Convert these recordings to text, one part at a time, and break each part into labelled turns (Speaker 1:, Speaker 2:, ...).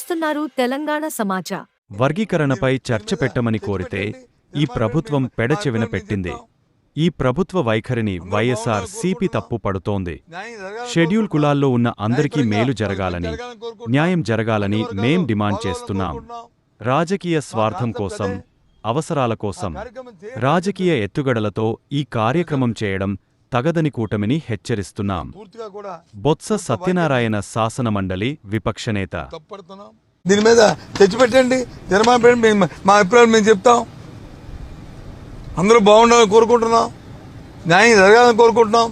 Speaker 1: చూస్తున్నారు తెలంగాణ సమాచార్.
Speaker 2: వర్గీకరణపై చర్చ పెట్టమని కోరితే ఈ ప్రభుత్వం పెడచెవిన పెట్టింది. ఈ ప్రభుత్వ వైఖరిని వైఎస్ఆర్ సిపి తప్పు పడుతోంది. షెడ్యూల్ కులాల్లో ఉన్న అందరికీ మేలు జరగాలని, న్యాయం జరగాలని మేం డిమాండ్ చేస్తున్నాం. రాజకీయ స్వార్థం కోసం, అవసరాల కోసం, రాజకీయ ఎత్తుగడలతో ఈ కార్యక్రమం చేయడం తగదని కూటమిని హెచ్చరిస్తున్నాం. బొత్స సత్యనారాయణ శాసనమండలి విపక్షనేత.
Speaker 3: దీని మీద తెచ్చిపెట్టండి, తీర్మానం పెట్టండి, మా అభిప్రాయాలు మేము చెప్తాం. అందరూ బాగుండాలని కోరుకుంటున్నాం, న్యాయం జరగాలని కోరుకుంటున్నాం,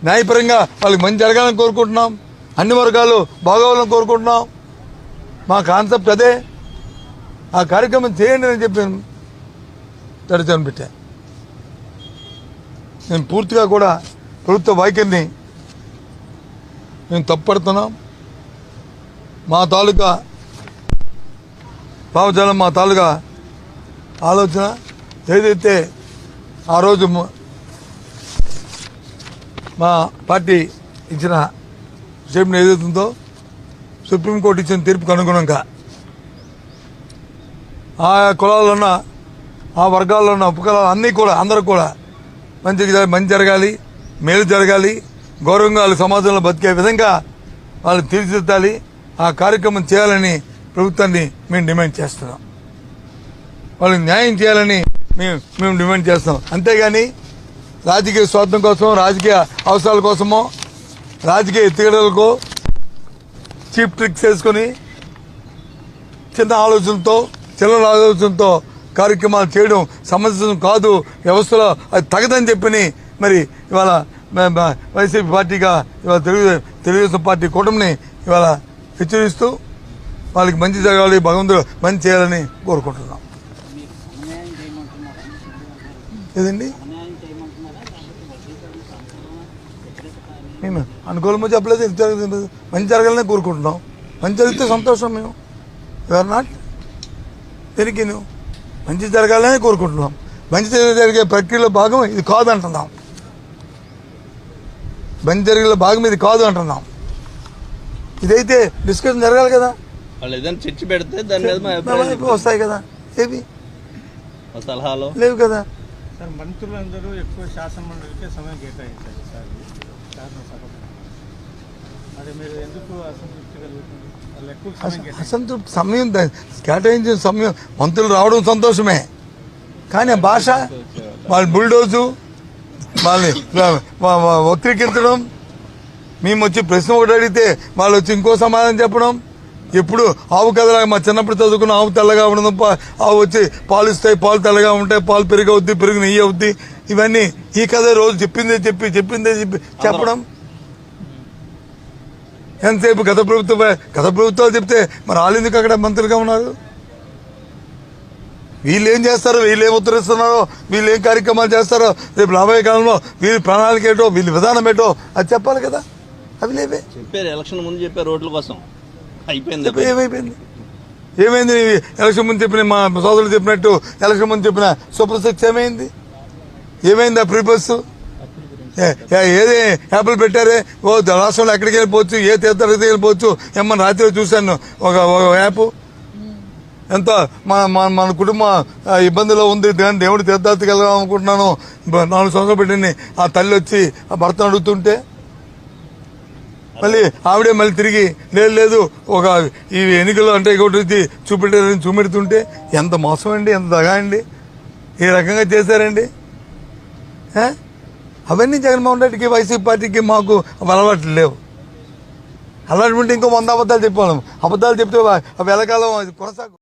Speaker 3: న్యాయపరంగా వాళ్ళకి మంచి జరగాలని కోరుకుంటున్నాం, అన్ని వర్గాలు బాగోవాలని కోరుకుంటున్నాం. మా కాన్సెప్ట్ అదే. ఆ కార్యక్రమం చేయండి అని చెప్పాను, తడిచని పెట్టా. నేను పూర్తిగా కూడా ప్రభుత్వ వైఖరిని మేము తప్పుపడుతున్నాం. మా తాలూకా భావజాలం, మా తాలూకా ఆలోచన ఏదైతే ఆ రోజు మా పార్టీ ఇచ్చిన స్టేట్మెంట్ ఏదైతుందో సుప్రీంకోర్టు ఇచ్చిన తీర్పుకు అనుగుణంగా ఆ కులాల్లో ఉన్న, ఆ వర్గాల్లో ఉన్న ఉపకులాలు అన్నీ కూడా అందరూ కూడా మంచి జరగాలి, మేలు జరగాలి, గౌరవంగా వాళ్ళు సమాజంలో బతికే విధంగా వాళ్ళు తీర్చిదిద్దాలి. ఆ కార్యక్రమం చేయాలని ప్రభుత్వాన్ని మేము డిమాండ్ చేస్తున్నాం. వాళ్ళకి న్యాయం చేయాలని మేము డిమాండ్ చేస్తాం. అంతేగాని రాజకీయ స్వార్థం కోసం, రాజకీయ అవసరాల కోసమో, రాజకీయ ఎత్తుగడలకో చీప్ ట్రిక్స్ వేసుకొని చిన్న ఆలోచనతో కార్యక్రమాలు చేయడం సమంజసం కాదు. వ్యవస్థలో అది తగదని చెప్పని మరి ఇవాళ వైసీపీ పార్టీగా ఇవాళ తెలుగుదేశం పార్టీ కూటమిని ఇవాళ హెచ్చరిస్తూ వాళ్ళకి మంచి జరగాలి, భగవంతుడు మంచి చేయాలని కోరుకుంటున్నాం. ఏదండి మేము అనుకూలమో చెప్పలేదు, మంచి జరగాలని కోరుకుంటున్నాం. మంచి జరిగితే సంతోషం. మేము యూఆర్ నాట్ దేనికి మంచి జరగాలని కోరుకుంటున్నాం. మంచి జరిగే ప్రక్రియలో భాగం ఇది కాదు అంటున్నాం. మంచి జరిగే భాగం ఇది కాదు అంటున్నాం. ఇదైతే డిస్కషన్ జరగాలి కదా,
Speaker 4: చర్చ పెడితే దాని మీద
Speaker 3: వస్తాయి కదా. ఏవి
Speaker 4: సలహాలు
Speaker 3: లేవు కదా.
Speaker 5: మంత్రులందరూ ఎక్కువ శాసనమండలికే సమయం కేటాయించారు సార్, శాసనసభకు. అది మీరు ఎందుకు అసంతృప్తి కలుగుతుంది?
Speaker 3: అసంతృప్తి సమయం కేటాయించిన సమయం మంత్రులు రావడం సంతోషమే, కానీ ఆ భాష వాళ్ళ బుల్డోజు వాళ్ళని వక్రీకరించడం, మేము వచ్చి ప్రశ్న ఒకటి అడిగితే వాళ్ళు వచ్చి ఇంకో సమాధానం చెప్పడం. ఎప్పుడు ఆవు కథలాగా మా చిన్నప్పుడు చదువుకున్న ఆవు తెల్లగా ఉండడం, ఆవు వచ్చి పాలు ఇస్తాయి, పాలు తెల్లగా ఉంటాయి, పాలు పెరుగు అవుద్ది, పెరుగు నెయ్యి అవుద్ది. ఇవన్నీ ఈ కథ రోజు చెప్పిందే చెప్పడం. ఎంతసేపు గత ప్రభుత్వాలు చెప్తే మరి వాళ్ళు ఎందుకు అక్కడ మంత్రులుగా ఉన్నారు? వీళ్ళు ఏం చేస్తారో, వీళ్ళు ఏం ఉత్తరిస్తున్నారో, వీళ్ళు ఏం కార్యక్రమాలు చేస్తారో, రేపు రాబోయే కాలంలో వీళ్ళ ప్రణాళిక ఏంటో, వీళ్ళ విధానం ఏంటో అది చెప్పాలి కదా. అవి లేవే.
Speaker 4: చెప్పారు ఎలక్షన్ ముందు, చెప్పారు రోడ్ల కోసం. అయిపోయింది.
Speaker 3: ఏమైంది? ఎలక్షన్ ముందు చెప్పిన మా సోదరులు చెప్పినట్టు ఎలక్షన్ ముందు చెప్పిన సూపర్ సిక్స్ ఏమైంది? ఆ ప్రీ బస్సు ఏదే యాప్లు పెట్టారే, రాష్ట్రంలో ఎక్కడికి వెళ్ళిపోవచ్చు, ఏ తీర్థానికి వెళ్ళిపోవచ్చు. ఏమన్నా రాత్రి చూశాను ఒక యాప్. ఎంత మన కుటుంబం ఇబ్బందిలో ఉంది, దేవుడి తీర్థార్థకి వెళ్దాం అనుకుంటున్నాను, 4 సంవత్సరాలు పెట్టింది. ఆ తల్లి వచ్చి ఆ భర్తను అడుగుతుంటే మళ్ళీ ఆవిడే మళ్ళీ తిరిగి లేదు ఒక ఈ ఎన్నికల్లో అంటే ఇంకోటి చూపెడుతుంటే ఎంత మోసం అండి, ఎంత దగా అండి, ఏ రకంగా చేశారండి. అవన్నీ జగన్మోహన్ రెడ్డికి, వైసీపీ పార్టీకి మాకు అలవాట్లు లేవు. అలవాటు ఉంటే ఇంకో 100 అబద్ధాలు చెప్పాను. అబద్ధాలు చెప్తే అవి ఎలకాలం కొనసాగు.